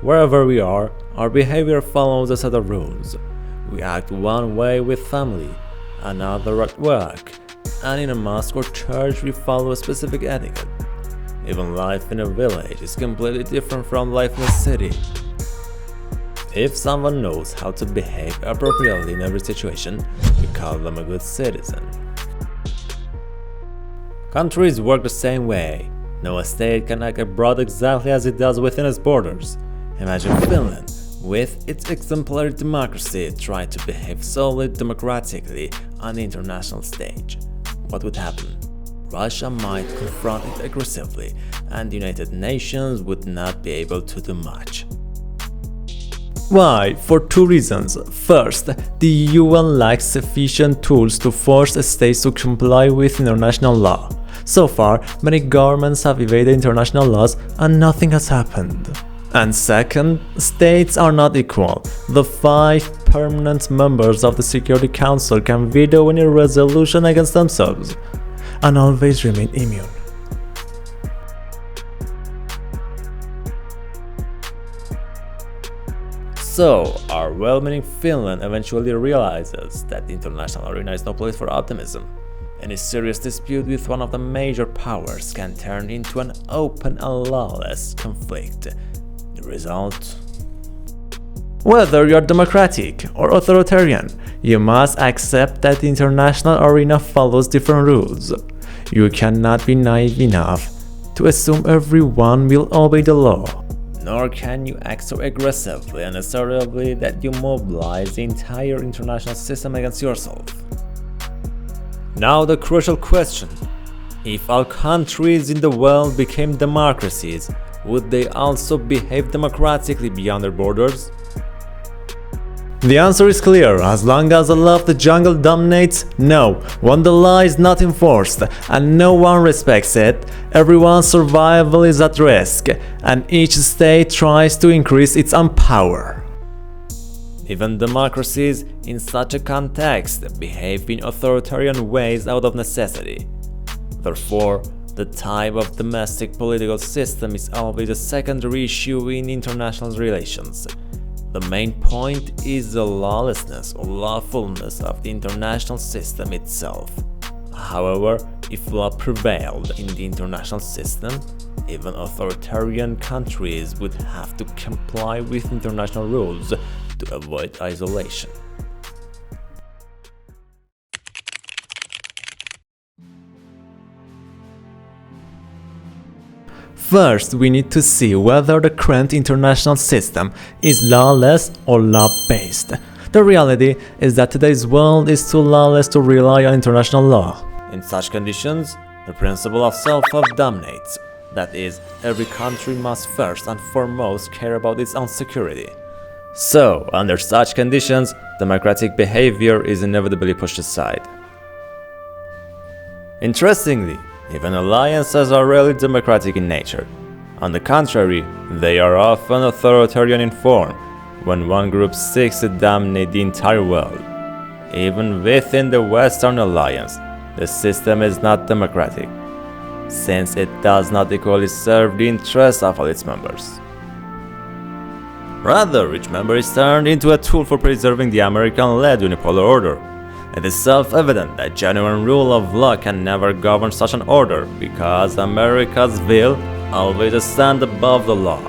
Wherever we are, our behavior follows a set of rules. We act one way with family, another at work, and in a mosque or church we follow a specific etiquette. Even life in a village is completely different from life in a city. If someone knows how to behave appropriately in every situation, we call them a good citizen. Countries work the same way. No state can act abroad exactly as it does within its borders. Imagine Finland, with its exemplary democracy, trying to behave solely democratically on the international stage. What would happen? Russia might confront it aggressively, and the United Nations would not be able to do much. Why? For two reasons. First, the UN lacks sufficient tools to force states to comply with international law. So far, many governments have evaded international laws and nothing has happened. And second, states are not equal. The 5 permanent members of the Security Council can veto any resolution against themselves and always remain immune. So, our well-meaning Finland eventually realizes that the international arena is no place for optimism. Any serious dispute with one of the major powers can turn into an open and lawless conflict. The result? Whether you're democratic or authoritarian, you must accept that the international arena follows different rules. You cannot be naive enough to assume everyone will obey the law. Nor can you act so aggressively and assertively that you mobilize the entire international system against yourself. Now the crucial question: if all countries in the world became democracies, would they also behave democratically beyond their borders? The answer is clear. As long as the law of the jungle dominates, no. When the law is not enforced and no one respects it, everyone's survival is at risk, and each state tries to increase its own power. Even democracies in such a context behave in authoritarian ways out of necessity. Therefore, the type of domestic political system is always a secondary issue in international relations. The main point is the lawlessness or lawfulness of the international system itself. However, if law prevailed in the international system, even authoritarian countries would have to comply with international rules to avoid isolation. First, we need to see whether the current international system is lawless or law-based. The reality is that today's world is too lawless to rely on international law. In such conditions, the principle of self-help dominates. That is, every country must first and foremost care about its own security. So, under such conditions, democratic behavior is inevitably pushed aside. Interestingly, even alliances are rarely democratic in nature. On the contrary, they are often authoritarian in form, when one group seeks to dominate the entire world. Even within the Western Alliance, the system is not democratic, since it does not equally serve the interests of all its members. Rather, each member is turned into a tool for preserving the American-led unipolar order. It is self-evident that genuine rule of law can never govern such an order, because America's will always stand above the law.